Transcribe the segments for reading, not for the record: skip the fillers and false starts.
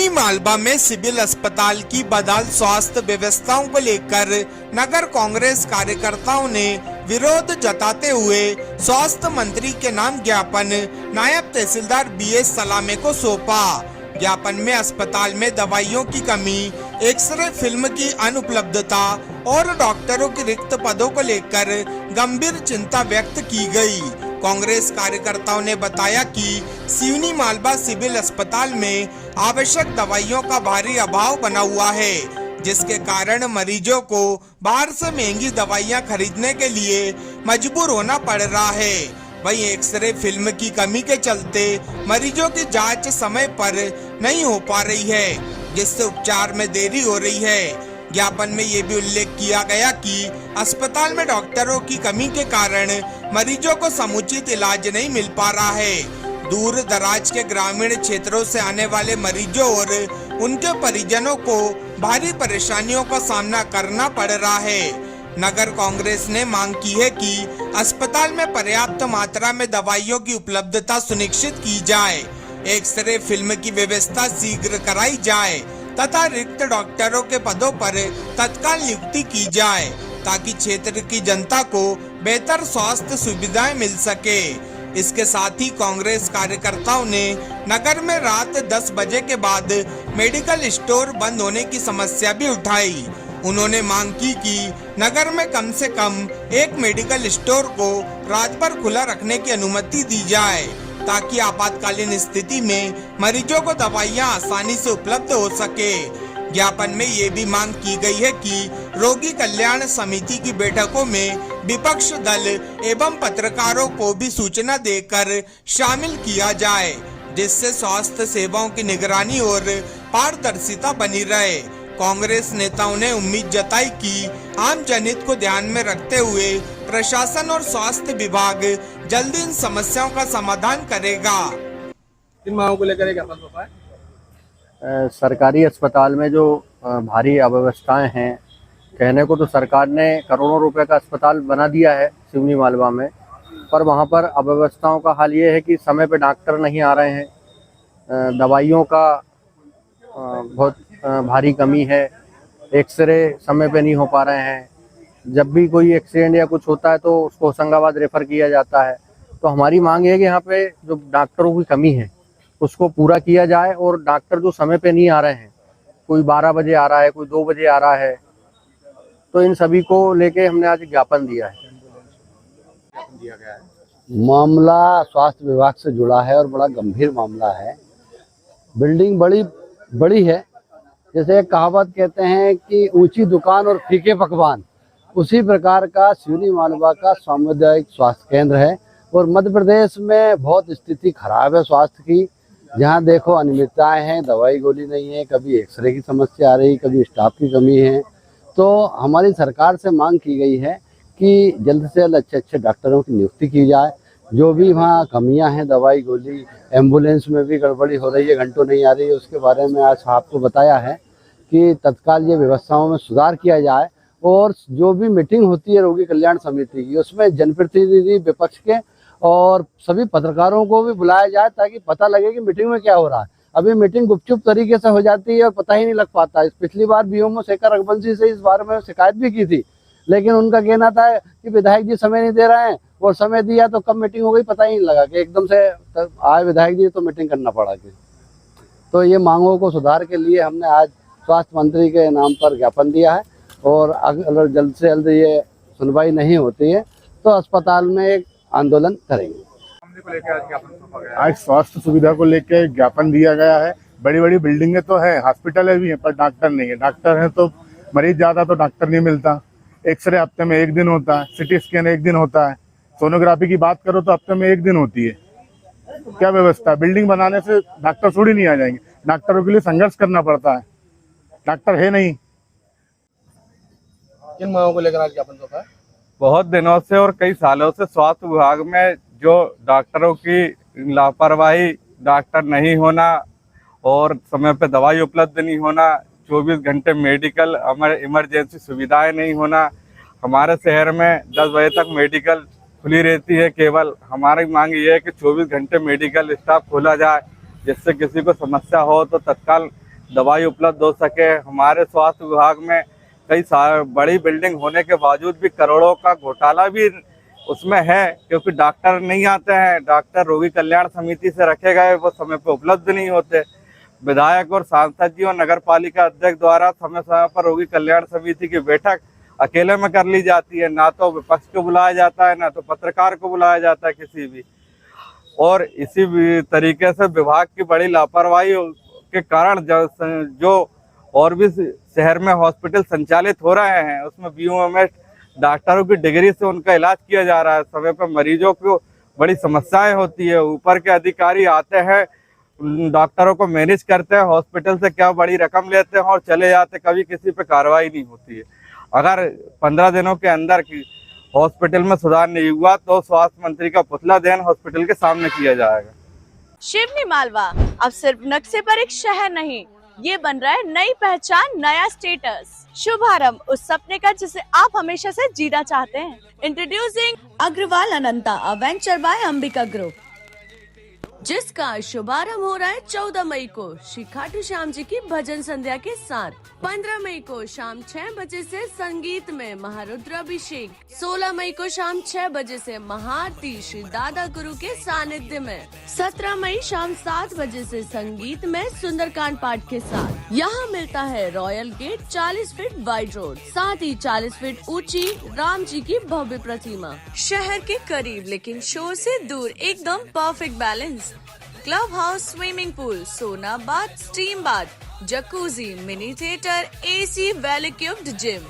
सिवनी मालवा में सिविल अस्पताल की बदहाल स्वास्थ्य व्यवस्थाओं को लेकर नगर कांग्रेस कार्यकर्ताओं ने विरोध जताते हुए स्वास्थ्य मंत्री के नाम ज्ञापन नायब तहसीलदार बीएस सलामे को सौंपा। ज्ञापन में अस्पताल में दवाइयों की कमी, एक्सरे फिल्म की अनुपलब्धता और डॉक्टरों के रिक्त पदों को लेकर गंभीर चिंता व्यक्त की गई। कांग्रेस कार्यकर्ताओं ने बताया कि सिवनी मालवा सिविल अस्पताल में आवश्यक दवाइयों का भारी अभाव बना हुआ है, जिसके कारण मरीजों को बाहर से महंगी दवाइयां खरीदने के लिए मजबूर होना पड़ रहा है। वहीं एक्सरे फिल्म की कमी के चलते मरीजों की जांच समय पर नहीं हो पा रही है, जिससे उपचार में देरी हो रही है। ज्ञापन में ये भी उल्लेख किया गया कि अस्पताल में डॉक्टरों की कमी के कारण मरीजों को समुचित इलाज नहीं मिल पा रहा है। दूर दराज के ग्रामीण क्षेत्रों से आने वाले मरीजों और उनके परिजनों को भारी परेशानियों का सामना करना पड़ रहा है। नगर कांग्रेस ने मांग की है कि अस्पताल में पर्याप्त मात्रा में दवाइयों की उपलब्धता सुनिश्चित की जाए, एक्सरे फिल्म की व्यवस्था शीघ्र कराई जाए तथा रिक्त डॉक्टरों के पदों पर तत्काल नियुक्ति की जाए, ताकि क्षेत्र की जनता को बेहतर स्वास्थ्य सुविधाएं मिल सके। इसके साथ ही कांग्रेस कार्यकर्ताओं ने नगर में रात 10 बजे के बाद मेडिकल स्टोर बंद होने की समस्या भी उठाई। उन्होंने मांग की कि नगर में कम से कम एक मेडिकल स्टोर को रात भर खुला रखने की अनुमति दी जाए, ताकि आपातकालीन स्थिति में मरीजों को दवाइयां आसानी से उपलब्ध हो सके। ज्ञापन में ये भी मांग की गई है कि रोगी कल्याण समिति की बैठकों में विपक्ष दल एवं पत्रकारों को भी सूचना देकर शामिल किया जाए, जिससे स्वास्थ्य सेवाओं की निगरानी और पारदर्शिता बनी रहे। कांग्रेस नेताओं ने उम्मीद जताई कि आम जनहित को ध्यान में रखते हुए प्रशासन और स्वास्थ्य विभाग जल्दी इन समस्याओं का समाधान करेगा। इन मांगों को लेकर क्या है? सरकारी अस्पताल में जो भारी अव्यवस्थाएं हैं, कहने को तो सरकार ने करोड़ों रुपए का अस्पताल बना दिया है सिवनी मालवा में, पर वहां पर अव्यवस्थाओं का हाल ये है कि समय पे डॉक्टर नहीं आ रहे हैं, दवाइयों का बहुत भारी कमी है, एक्सरे समय पे नहीं हो पा रहे हैं। जब भी कोई एक्सीडेंट या कुछ होता है तो उसको होशंगाबाद रेफ़र किया जाता है। तो हमारी मांग है कि यहाँ पे जो डॉक्टरों की कमी है उसको पूरा किया जाए, और डॉक्टर जो समय पे नहीं आ रहे हैं, कोई 12 बजे आ रहा है, कोई 2 बजे आ रहा है, तो इन सभी को लेके हमने आज ज्ञापन दिया है। मामला स्वास्थ्य विभाग से जुड़ा है और बड़ा गंभीर मामला है। बिल्डिंग बड़ी है, जैसे एक कहावत कहते हैं कि ऊंची दुकान और फीके पकवान, उसी प्रकार का सिवनी मालवा का सामुदायिक स्वास्थ्य केंद्र है। और मध्य प्रदेश में बहुत स्थिति खराब है स्वास्थ्य की, जहां देखो अनियमितताएं हैं, दवाई गोली नहीं है, कभी एक्सरे की समस्या आ रही, कभी स्टाफ की कमी है। तो हमारी सरकार से मांग की गई है कि जल्द से जल्द अच्छे डॉक्टरों की नियुक्ति की जाए। जो भी वहाँ कमियां हैं, दवाई गोली, एम्बुलेंस में भी गड़बड़ी हो रही है, घंटों नहीं आ रही है, उसके बारे में आज आपको बताया है कि तत्काल ये व्यवस्थाओं में सुधार किया जाए। और जो भी मीटिंग होती है रोगी कल्याण समिति की, उसमें जनप्रतिनिधि, विपक्ष के और सभी पत्रकारों को भी बुलाया जाए, ताकि पता लगे कि मीटिंग में क्या हो रहा है। अभी मीटिंग गुपचुप तरीके से हो जाती है और पता ही नहीं लग पाता। पिछली बार बीओमओ शेखर रघुवंशी से इस बारे में शिकायत भी की थी, लेकिन उनका कहना था कि विधायक जी समय नहीं दे रहे हैं, और समय दिया तो कब मीटिंग हो गई पता ही नहीं लगा, कि एकदम से आए विधायक जी तो मीटिंग करना पड़ा। तो ये मांगों को सुधार के लिए हमने आज स्वास्थ्य मंत्री के नाम पर ज्ञापन दिया है, और अगर जल्द से जल्द ये सुनवाई नहीं होती है तो अस्पताल में एक आंदोलन करेंगे। आज स्वास्थ्य सुविधा को लेकर ज्ञापन दिया गया है। बड़ी बड़ी बिल्डिंगें तो है, हॉस्पिटल भी है, पर डॉक्टर नहीं है। डॉक्टर है तो मरीज ज्यादा तो डॉक्टर नहीं मिलता। एक्सरे हफ्ते में 1 दिन होता है, सिटी स्कैन 1 दिन होता है, सोनोग्राफी की बात करो तो हफ्ते में 1 दिन होती है। क्या व्यवस्था? बिल्डिंग बनाने से डॉक्टर थोड़ी नहीं आ जाएंगे, डॉक्टरों के लिए संघर्ष करना पड़ता है, डॉक्टर है नहीं। किन मांगों को लेकर आज ज्ञापन सौंपा है? बहुत दिनों से और कई सालों से स्वास्थ्य विभाग में जो डॉक्टरों की लापरवाही, डॉक्टर नहीं होना और समय पे दवाई उपलब्ध नहीं होना, 24 घंटे मेडिकल इमरजेंसी सुविधाएं नहीं होना। हमारे शहर में 10 बजे तक मेडिकल खुली रहती है केवल। हमारी मांग ये है कि 24 घंटे मेडिकल स्टाफ खोला जाए, जिससे किसी को समस्या हो तो तत्काल दवाई उपलब्ध हो सके। हमारे स्वास्थ्य विभाग में कई बड़ी बिल्डिंग होने के बावजूद भी करोड़ों का घोटाला भी उसमें है, क्योंकि डॉक्टर नहीं आते हैं। डॉक्टर रोगी कल्याण समिति से रखे गए, वो समय पर उपलब्ध नहीं होते। विधायक और सांसद जी और नगर पालिका अध्यक्ष द्वारा समय समय पर रोगी कल्याण समिति की बैठक अकेले में कर ली जाती है, ना तो विपक्ष को बुलाया जाता है, ना तो पत्रकार को बुलाया जाता है किसी भी। और इसी तरीके से विभाग की बड़ी लापरवाही के कारण जो और भी शहर में हॉस्पिटल संचालित हो रहे हैं, उसमें BOMS डॉक्टरों की डिग्री से उनका इलाज किया जा रहा है। समय पर मरीजों को बड़ी समस्याएं होती है। ऊपर के अधिकारी आते हैं, डॉक्टरों को मैनेज करते हैं, हॉस्पिटल से क्या बड़ी रकम लेते हैं और चले जाते, कभी किसी पे कार्रवाई नहीं होती है। अगर 15 दिनों के अंदर की हॉस्पिटल में सुधार नहीं हुआ तो स्वास्थ्य मंत्री का पुतला दहन हॉस्पिटल के सामने किया जाएगा। शिवनी मालवा अब सिर्फ नक्शे पर एक शहर नहीं, ये बन रहा है नई पहचान, नया स्टेटस। शुभारंभ उस सपने का जिसे आप हमेशा से जीना चाहते हैं। Introducing Agrawal Ananta, a venture by Ambika group, जिसका शुभारंभ हो रहा है 14 मई को श्री खाटू श्याम जी की भजन संध्या के साथ। 15 मई को शाम 6 बजे से संगीत में महारुद्राभिषेक, 16 मई को शाम 6 बजे से महाआरती श्री दादा गुरु के सानिध्य में, 17 मई शाम 7 बजे से संगीत में सुंदरकांड पाठ के साथ। यहाँ मिलता है royal gate 40 feet wide road, साथ ही 40 फीट ऊंची राम जी की भव्य प्रतिमा। शहर के करीब लेकिन शोर से दूर, एकदम perfect balance. Club house, swimming pool, sauna bath, steam bath, jacuzzi, mini theatre, AC vacuumed gym,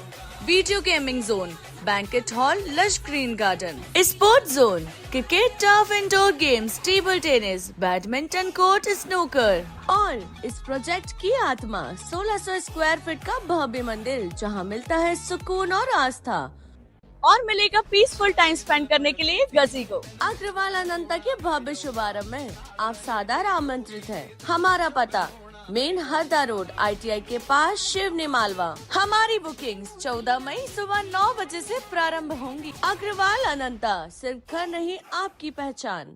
video gaming zone, banquet hall, lush green garden, sports zone, cricket, turf, indoor games, table tennis, badminton court, snooker. और इस project की आत्मा 1600 square feet का भव्य मंदिर, जहां मिलता है सुकून और आस्था और मिलेगा पीसफुल टाइम स्पेंड करने के लिए गजीको। अग्रवाल अनंता के भव्य शुभारंभ में आप सादर आमंत्रित हैं। हमारा पता मेन हरदा रोड, ITI के पास, शिवनी मालवा। हमारी बुकिंग्स 14 मई सुबह 9 बजे से प्रारंभ होंगी। अग्रवाल अनंता, सिर्फ घर नहीं आपकी पहचान।